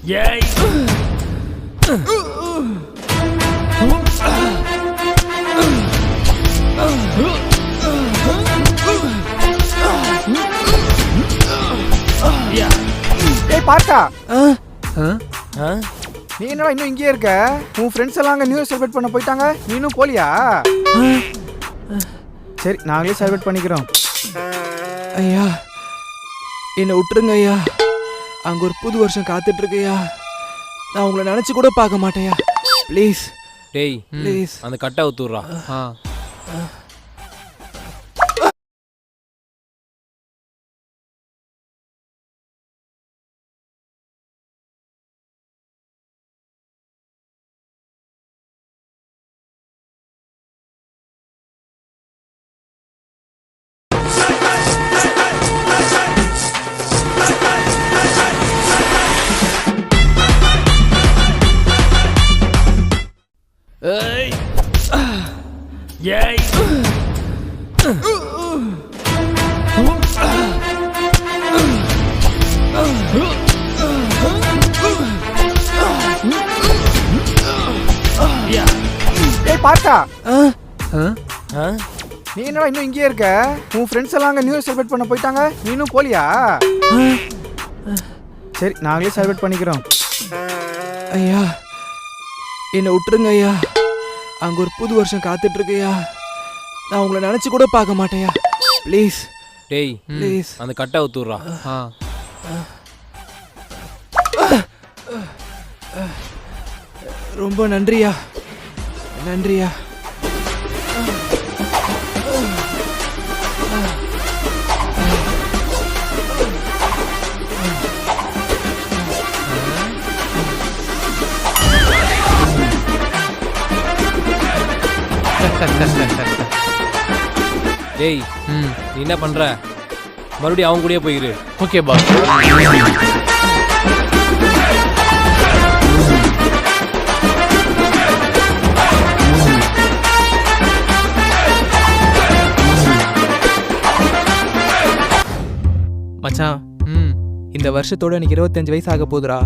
Yay! ஏய் பார்த்தா Huh? நீ என்னடா இன்னும் இங்கேயே இருக்க? உன் ஃப்ரெண்ட்ஸ் எல்லாம் அங்கே நியூ இயர் செலிப்ரேட் பண்ண போயிட்டாங்க, நீ இன்னும் போலியா? சரி நாங்களே செலிப்ரேட் பண்ணிக்கிறோம். ஐயா என்னை விட்டுருங்க ஐயா. அங்கே ஒரு புது வருஷம் காத்துட்டு இருக்கையா. நான் உங்களை நினச்சி கூட பார்க்க மாட்டேயா. ப்ளீஸ் டேய் ப்ளீஸ். அந்த கட்டை ஊத்துறா. Hey! Yay! ஏய் பார்த்தா Huh? நீ என்னடா இன்னும் இங்கேயே இருக்க? உன் ஃப்ரெண்ட்ஸ் எல்லாம் அங்கே நியூ இயர் செலிப்ரேட் பண்ண போயிட்டாங்க, நீ இன்னும் போலியா? சரி நாங்களே செலிப்ரேட் பண்ணிக்கிறோம். ஐயா என்னை விட்டுருங்க ஐயா. அங்கே ஒரு புது வருஷம் காத்துட்டு இருக்கையா. நான் உங்களை நினச்சி கூட பார்க்க மாட்டேயா. ப்ளீஸ் டேய் ப்ளீஸ். அந்த கட்டை ஊத்துறா. ரொம்ப நன்றியா, நன்றியா. டேய் நீ என்ன பண்ற? மறுபடியும் அவங்க கூடயே போயிரு. Okay boss. மச்சான் இந்த வருஷத்தோட எனக்கு 25 வயசு ஆக போகுதுடா.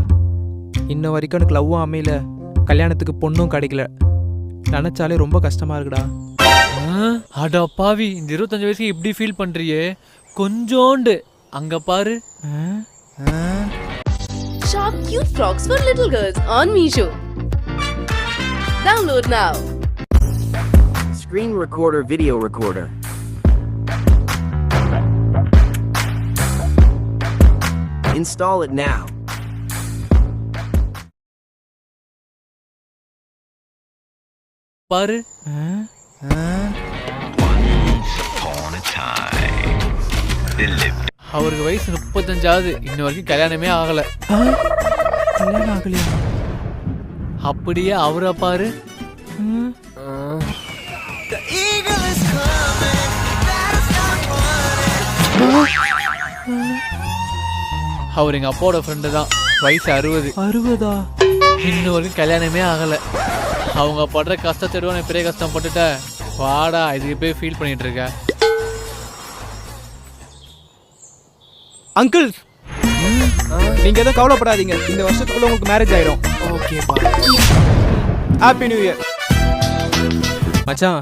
இன்ன வரைக்கும் எனக்கு லவ்வும் அமையல, கல்யாணத்துக்கு பொண்ணும் கிடைக்கல. நினச்சாலே ரொம்ப கஷ்டமா இருக்குடா. அடா பாவி, இந்த 25 வயசுக்கு இப்படி ஃபீல் பண்றியே. கொஞ்சோண்டு அங்க பாரு. Shop cute frocks for little girls on Meesho. Download now. Screen recorder, video recorder. Install it now. பாரு. அவருக்கு வயசு 35 இன்ன வரைக்கும் கல்யாணமே ஆகல. கல்யாணம் ஆகலையா? அப்படியே அவரை பாரு. அவர் எங்க அப்பாவோட ஃப்ரெண்டு தான். வயசு 60. 60ஆ? இன்ன வரைக்கும் கல்யாணமே ஆகல. அவங்க படுற கஷ்டத்தை நான் பெரிய கஷ்டம் பட்டுட்டேன். வாடா இதுக்கு போய் ஃபீல் பண்ணிட்டு இருக்க. அங்கிள் நீங்க எதுவும் கவலைப்படாதீங்க, இந்த வருஷத்துக்குள்ள உங்களுக்கு மேரேஜ் ஆயிடும். ஓகேப்பா. Happy new year. மச்சான்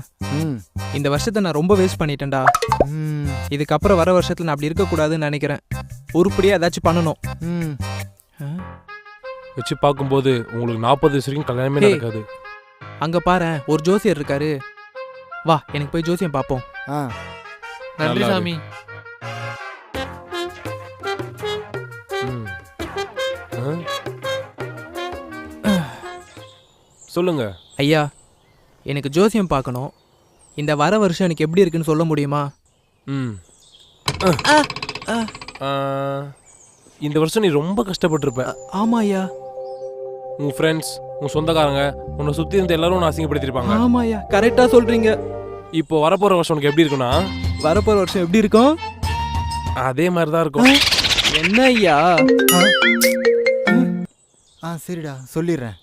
இந்த வருஷத்தை நான் ரொம்ப வேஸ்ட் பண்ணிட்டேன்டா. இதுக்கப்புறம் வர வருஷத்துல நான் அப்படி இருக்கக்கூடாதுன்னு நினைக்கிறேன். உருப்படியா ஏதாச்சும் பண்ணணும். வச்சு பார்க்கும்போது உங்களுக்கு 40 வயசு வரைக்கும் கல்யாணமே நடக்காது. அங்க பாரு ஒரு ஜோசியர் இருக்காரு. வா எனக்கு போய் ஜோசியம் பார்ப்போம். நன்றி சாமி. சொல்லுங்க ஐயா, எனக்கு ஜோசியம் பார்க்கணும். இந்த வர வருஷம் எனக்கு எப்படி இருக்குன்னு சொல்ல முடியுமா? இந்த வருஷம் நீ ரொம்ப கஷ்டப்பட்டிருப்ப. ஆமா ஐயா. உன் ஃப்ரெண்ட்ஸ், உன் சொந்தக்காரங்க, உன்னை சுற்றி இருந்த எல்லாரும் உன்னை அசிங்கப்படுத்திருப்பாங்க. ஆமா ஐயா, கரெக்டாக சொல்றீங்க. இப்போ வரப்போகிற வருஷம் உனக்கு எப்படி இருக்குன்னா, வரப்போகிற வருஷம் எப்படி இருக்கும்? அதே மாதிரி தான் இருக்கும். என்ன ஐயா? சரிடா சொல்லிடுறேன்.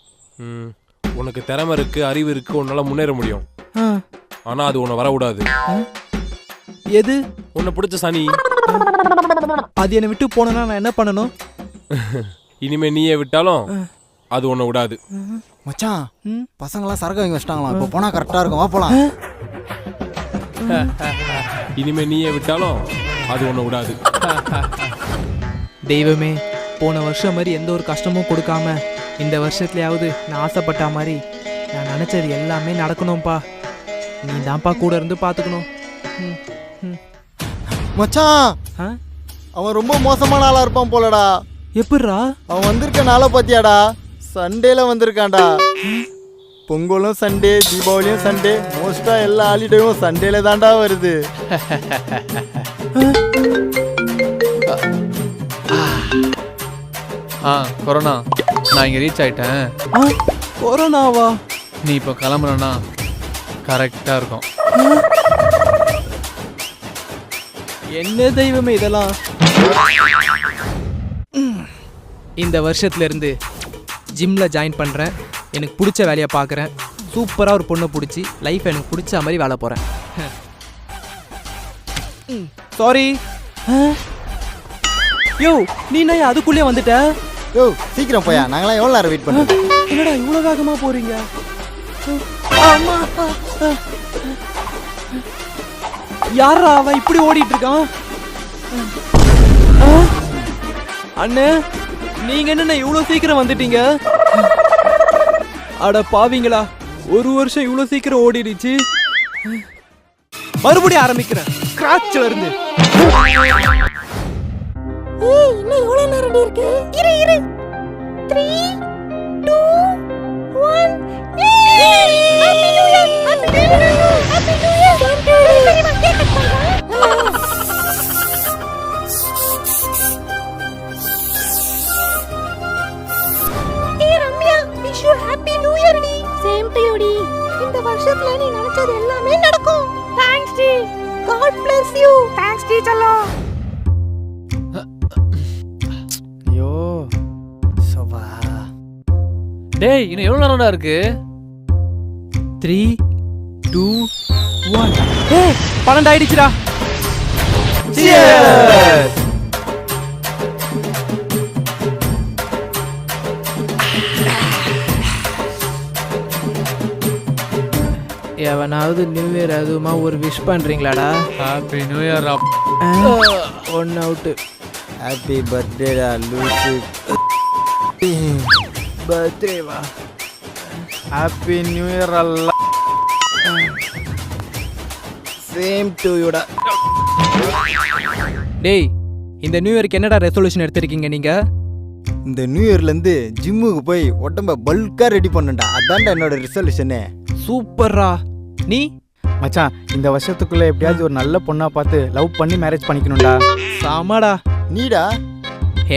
உனக்கு திறமை இருக்கு, அறிவு இருக்கு, உன்னால முன்னேற முடியும். ஆனா அது உன்னை வரக்கூடாது. எது? உன்னை பிடிச்ச சனி. அது என்னை விட்டு போனா நான் என்ன பண்ணணும்? இனிமே நீயே விட்டாலும் அது உன்னை விடாது. மச்சான் பசங்களாம் சரக்கு வாங்கி வச்சிட்டாங்களாம். இப்போ போனா கரெக்டா இருக்கும். வா போலாம். இனிமே நீயே விட்டாலும் அது உன்னை விடாது. தெய்வமே, போன வருஷம் மாதிரி எந்த ஒரு கஷ்டமும் கொடுக்காம இந்த வருஷத்துலயாவது நான் ஆசைப்பட்ட மாதிரி நான் நினைச்சது எல்லாமே நடக்கணும்ப்பா. நீ தான்ப்பா கூட இருந்து பார்த்துக்கணும். மச்சான் ஆ? அவன் ரொம்ப மோசமான ஆளா இருப்பான் போலடா. எப்படிரா? அவன் வந்திருக்க நாளை பாத்தியாடா? சண்டேல வந்திருக்கான்டா. பொங்கலும் சண்டே, தீபாவளியும் சண்டே, மோஸ்டா எல்லா ஹாலிடேவும் சண்டேல தான்டா வருது. கொரோனா, நான் இங்கே ரீச் ஆயிட்டேன். கொரோனாவா? நீ இப்போ கிளம்புறனா கரெக்டாக இருக்கும். என்ன தெய்வமே இதெல்லாம்? இந்த வருஷத்துல இருந்து ஜிம்ல ஜாயின் பண்றேன். எனக்கு பிடிச்ச வேலையை பார்க்குறேன். சூப்பராக ஒரு பொண்ணை பிடிச்சி லைஃப் எனக்கு பிடிச்ச மாதிரி வாழ போறேன். சாரி. யோ, நீ என்ன அதுக்குள்ளே வந்துட்ட? யோ சீக்கிரம் போயா, நாங்களாம் எவ்வளோ நேரம் வெயிட் பண்ணுறோம்? என்னடா இவ்வளோ வேகமா போறீங்க? யாரா அவன் இப்படி ஓடிட்டு இருக்கான்? அண்ணே, நீங்க என்ன இவ்வளோ சீக்கிரம் வந்துட்டீங்க? அட பாவீங்களா, ஒரு வருஷம் இவ்வளோ சீக்கிரம் ஓடிடுச்சு. மறுபடியும் ஆரம்பிக்கிறேன் ஸ்கிராட்ச்ல இருந்து. இன்னும் எவ்வளவு நேரம் இருக்கு? இரு 3 2 1 happy new year. Happy new year. Happy new year. சரிமா கேக் கட் பண்றேன். ஏய் Ramya, wish you happy new year டி. சேம் டு யூ டி. இந்த வருஷத்துல நீ நினைச்சது எல்லாமே நடக்கும். தேங்க்ஸ் டி. God bless you. தேங்க்ஸ் டி செல்லம். ஐயோ சோபா. டேய், இன்னும் எவ்வளோ நேரம்டா இருக்கு? 3 2 1. ஏய், 12 ஆயிடுச்சுடா. எவனாவது நியூ இயர் அதுமா ஒரு விஷ் பண்றீங்களாடா? Happy new year. One out. Happy பர்த்டேடா லூசு. பர்த்டே வா. ஹாப்பி நியூ இயர் அல்ல. சேம் டு யூடா. டேய், இந்த நியூ இயருக்கு என்னடா ரெசல்யூஷன் எடுத்திருக்கீங்க நீங்க? இந்த நியூ இயர்லேருந்து ஜிம்முக்கு போய் உடம்ப பல்காக ரெடி பண்ணுண்டா. அதான்டா என்னோட ரிசல்யூஷனே. சூப்பர்ரா. நீ? மச்சான், இந்த வருஷத்துக்குள்ள எப்படியாச்சும் ஒரு நல்ல பொண்ணா பார்த்து லவ் பண்ணி மேரேஜ் பண்ணிக்கணும்டா. சாமாடா. நீடா?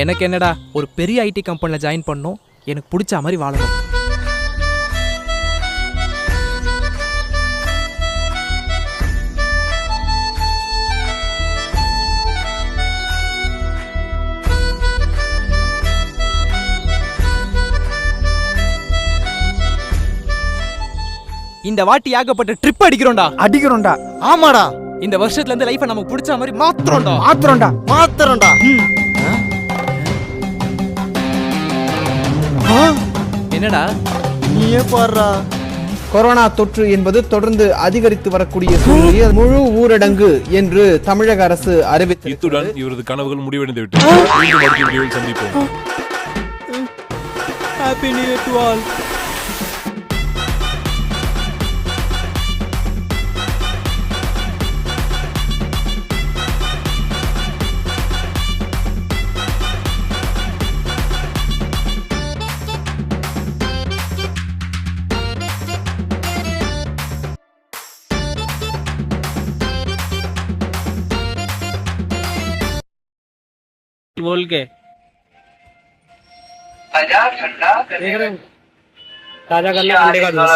எனக்கு என்னடா, ஒரு பெரிய ஐடி கம்பெனியில் ஜாயின் பண்ணணும், எனக்கு பிடிச்ச மாதிரி வாழணும். இந்த வாட்டி ஏகப்பட்ட ட்ரிப் அடிக்கிறோம்டா. ஆமாடா. இந்த வருஷத்துல இருந்து லைஃபை நமக்கு பிடிச்ச மாதிரி மாத்துறோம்டா. என்னடா நீயே பாடுறா. கொரோனா தொற்று என்பது தொடர்ந்து அதிகரித்து வரக்கூடிய சூழ்நிலையில் முழு ஊரடங்கு என்று தமிழக அரசு அறிவித்து, இத்துடன் இவரது கனவுகள் முடிவடைந்து விட்டது. மீண்டும் அடுத்த வீடியோவில் சந்திப்போம். Happy new year to all. बोल के ताजा ठंडा करना पड़ेगा।